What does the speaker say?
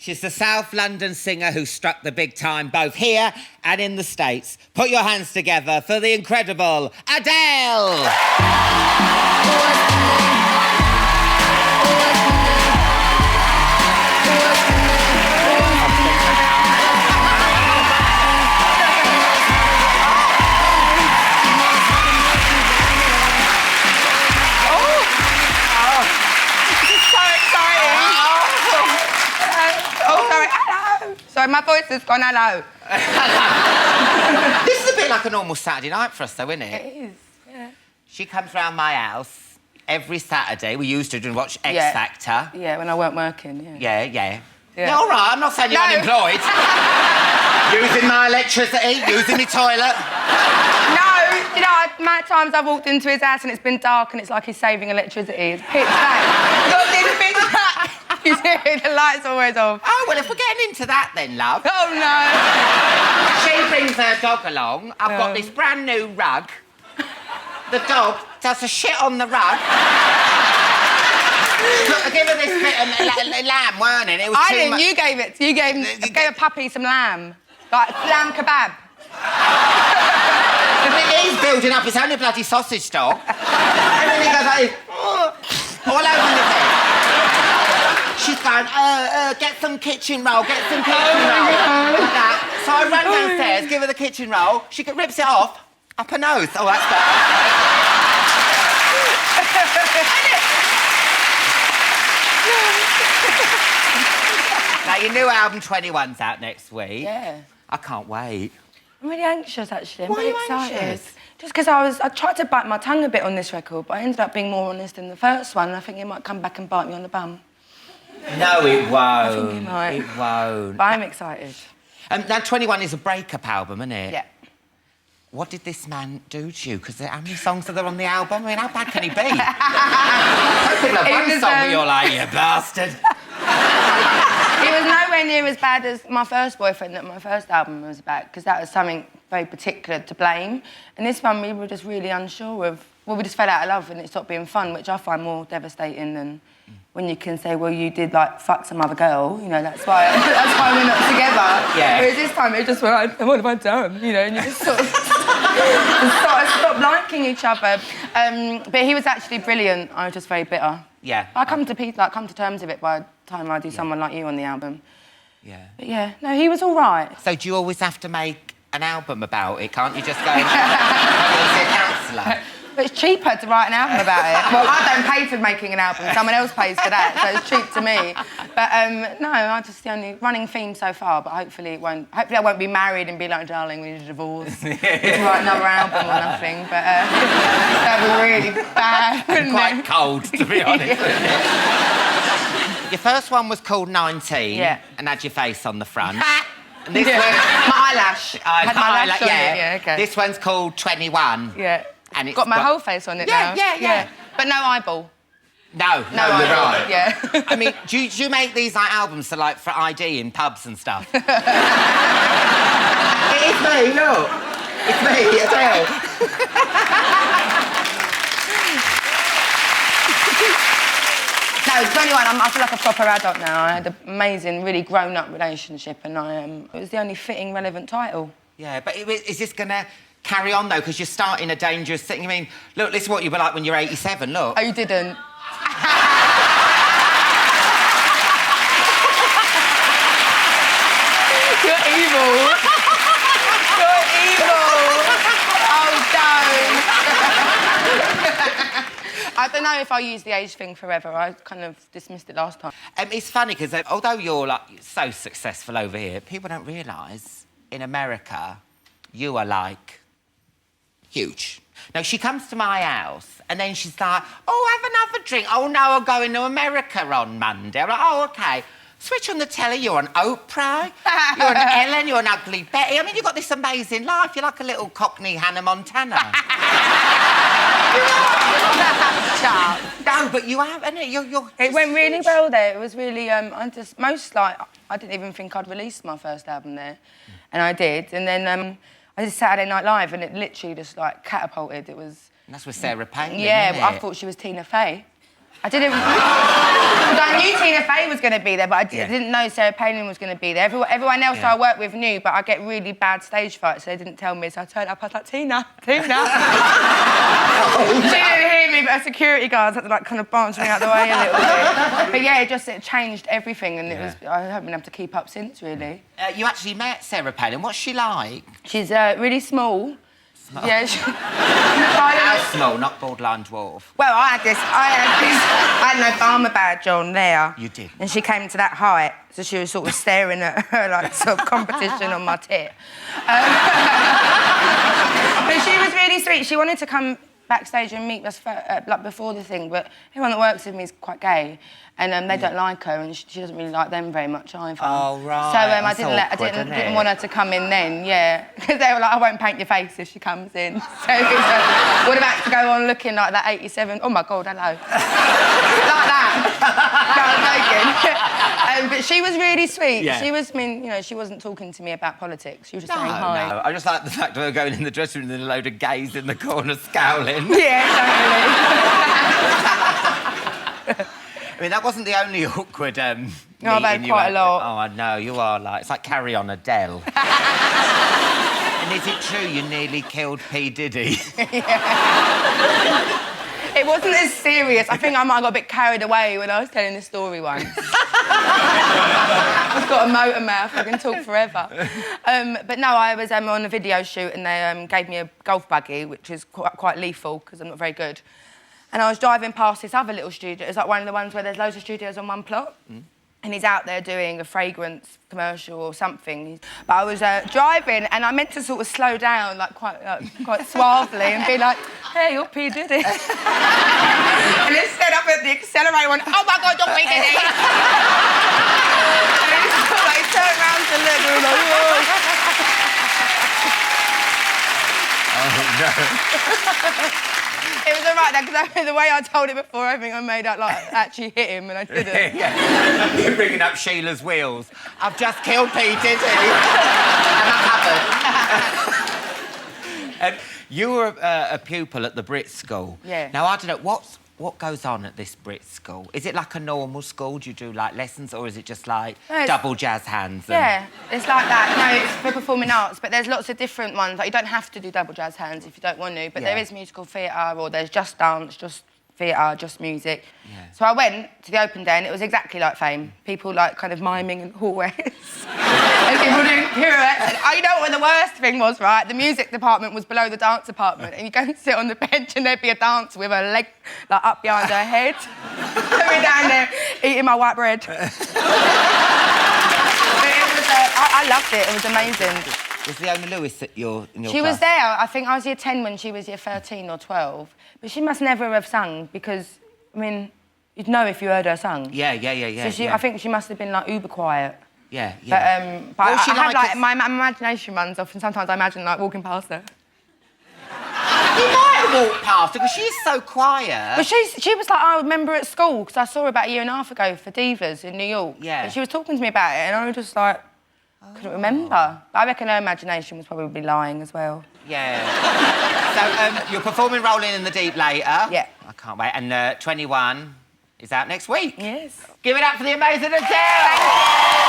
She's the South London singer who struck the big time both here and in the States. Put your hands together for the incredible Adele! Sorry, my voice has gone hello. This is a bit like a normal Saturday night for us, though, isn't it? It is, yeah. She comes round my house every Saturday. We used to watch X Factor. Yeah, when I weren't working, Yeah. All right, I'm not saying you're unemployed. Using my electricity, using my toilet. No, you know, many times I've walked into his house and it's been dark and it's like he's saving electricity. It's pitch black. Pitch black. You see, the light's always off. Oh, well, if we're getting into that then, love. Oh, no. She brings her dog along. I've got this brand new rug. The dog does a shit on the rug. Look, I gave her this bit of lamb, weren't it? It was I didn't, you gave it. You gave a puppy some lamb. Like lamb kebab. He's building up his own bloody sausage dog. And then he goes like, all over the thing. She's going, get some kitchen roll, get some kitchen roll. Like that. So I run downstairs, give her the kitchen roll. She rips it off, up her nose. Oh, that's better. Now, your new album, 21's out next week. Yeah. I can't wait. I'm really anxious, actually. I'm Why are really you excited. anxious? Just because I tried to bite my tongue a bit on this record, but I ended up being more honest than the first one, and I think it might come back and bite me on the bum. No, it won't. I think it might. It won't. But I'm excited. Now, 21 is a breakup album, isn't it? Yeah. What did this man do to you? Because how many songs are there on the album? I mean, how bad can he be? People have one song where you're like, you bastard. It was nowhere near as bad as my first boyfriend that my first album was about, because that was something very particular to blame. And this one, we were just really unsure of... Well, we just fell out of love and it stopped being fun, which I find more devastating than when you can say, well, you did, like, fuck some other girl, you know, that's why we're not together. Yeah. Whereas this time, it just went, what have I done? You know, and you just sort of... stopped liking each other. But he was actually brilliant. I was just very bitter. Yeah. I come to terms with it by the time I do Someone Like You on the album. Yeah. But yeah, no, he was all right. So do you always have to make an album about it? Can't you just go and see a counsellor? But it's cheaper to write an album about it. Well, I don't pay for making an album. Someone else pays for that, so it's cheap to me. But no, I just the only running theme so far. But hopefully it won't. Hopefully I won't be married and be like, darling, we need a divorce. Need to write another album or nothing. But that'd be really bad. Quite cold, to be honest. Your first one was called 19. Yeah. And had your face on the front. And this one, my eyelash. Had my eyelash on it. Yeah, okay. This one's called 21. Yeah. And it's got my whole face on it now. Yeah. But no eyeball. No, you're right. Yeah. I mean, do you make these like albums for ID in pubs and stuff? It is me, look. It's me, Adele. No, 21, I feel like a proper adult now. I had an amazing, really grown-up relationship and it was the only fitting, relevant title. Yeah, but is this going to carry on, though? Because you're starting a dangerous thing. I mean, look, this is what you were like when you're 87, look. Oh, you didn't? You're evil. You're evil. Oh, don't. I don't know if I'll use the age thing forever. I kind of dismissed it last time. It's funny, because although you're, like, so successful over here, people don't realise, in America, you are, like, huge. Now, she comes to my house, and then she's like, oh, have another drink. Oh, no, I'm going to America on Monday. I'm like, oh, OK. Switch on the telly, you're on Oprah, you're on Ellen, you're on Ugly Betty. I mean, you've got this amazing life. You're like a little Cockney Hannah Montana. No, but you have, isn't it? It went really well there. It was really, I didn't even think I'd released my first album there. And I did. And then I did Saturday Night Live and it literally just, like, catapulted. It was... And that's with Sarah Palin, yeah, isn't it? I thought she was Tina Fey. I didn't... Because I knew Tina Fey was going to be there, but I didn't know Sarah Palin was going to be there. Everyone else I worked with knew, but I get really bad stage fright, so they didn't tell me. So I turned up, I was like, Tina. She didn't hear me, but her security guards had to, like, kind of branch me out the way a little bit. But yeah, it changed everything, and I haven't been able to keep up since, really. You actually met Sarah Palin. What's she like? She's really small. Yeah, How small, not borderline dwarf. Well, I had an Obama badge on there. You did? And she came to that height, so she was sort of staring at her, like, sort of competition on my tit. But she was really sweet. She wanted to come backstage and meet us like before the thing, but everyone that works with me is quite gay, and they don't like her, and she doesn't really like them very much either. Oh right. So I didn't want her to come in then, yeah, because they were like, I won't paint your face if she comes in. So it's like, what about to go on looking like that 87? Oh my God, hello. Like that. No, I'm joking. But she was really sweet. Yeah. She was, I mean, you know, she wasn't talking to me about politics. She was just saying hi. No, I just like the fact of her going in the dressing room and a load of gays in the corner scowling. Yeah, totally. I mean, that wasn't the only awkward No, I've had quite a lot. Oh, I know, you are like... It's like Carry On Adele. And is it true you nearly killed P. Diddy? Yeah. It wasn't as serious. I think I might have got a bit carried away when I was telling this story once. I've got a motor mouth, I can talk forever. But no, I was on a video shoot and they gave me a golf buggy, which is quite lethal because I'm not very good. And I was driving past this other little studio. It's like one of the ones where there's loads of studios on one plot. Mm. And he's out there doing a fragrance commercial or something. But I was driving and I meant to sort of slow down, like quite suavely and be like, hey, you're P. Diddy. And instead I hit the accelerator and went, oh my God, you're P. Diddy. And he sort of like turned around to look and was like, whoa. Oh, no. It was all right, because the way I told it before, I think I made out like actually hit him, and I didn't. Yeah. You're bringing up Sheila's wheels. I've just killed P. Diddy. And I haven't. You were a pupil at the Brit School. Yeah. Now, I don't know, what goes on at this Brit School? Is it like a normal school? Do you do, like, lessons, or is it just, like, double jazz hands? Yeah, it's like that. No, it's for performing arts, but there's lots of different ones. Like, you don't have to do double jazz hands if you don't want to, but there is musical theatre, or there's just dance, just theatre, just music. Yeah. So I went to the open day and it was exactly like Fame. People, like, kind of miming in hallways. And people doing pirouettes. And you know what the worst thing was, right? The music department was below the dance department, and you go and sit on the bench and there'd be a dancer with her leg, like, up behind her head. Coming down there, eating my white bread. But it was, I loved it. It was amazing. Was Leona Lewis at in your She class? was there. I think I was year 10 when she was year 13 or 12. But she must never have sung because, I mean, you'd know if you heard her sung. Yeah. So I think she must have been, like, uber quiet. Yeah. But I had, like, my imagination runs off, and sometimes I imagine, like, walking past her. You might have walked past her because she's so quiet. But she was like, I remember at school, because I saw her about a year and a half ago for Divas in New York. Yeah. And she was talking to me about it, and I was just like, couldn't remember. But I reckon her imagination was probably lying as well. Yeah. So you're performing Rolling in the Deep later. Yeah. I can't wait. And 21 is out next week. Yes. Give it up for the amazing Adele!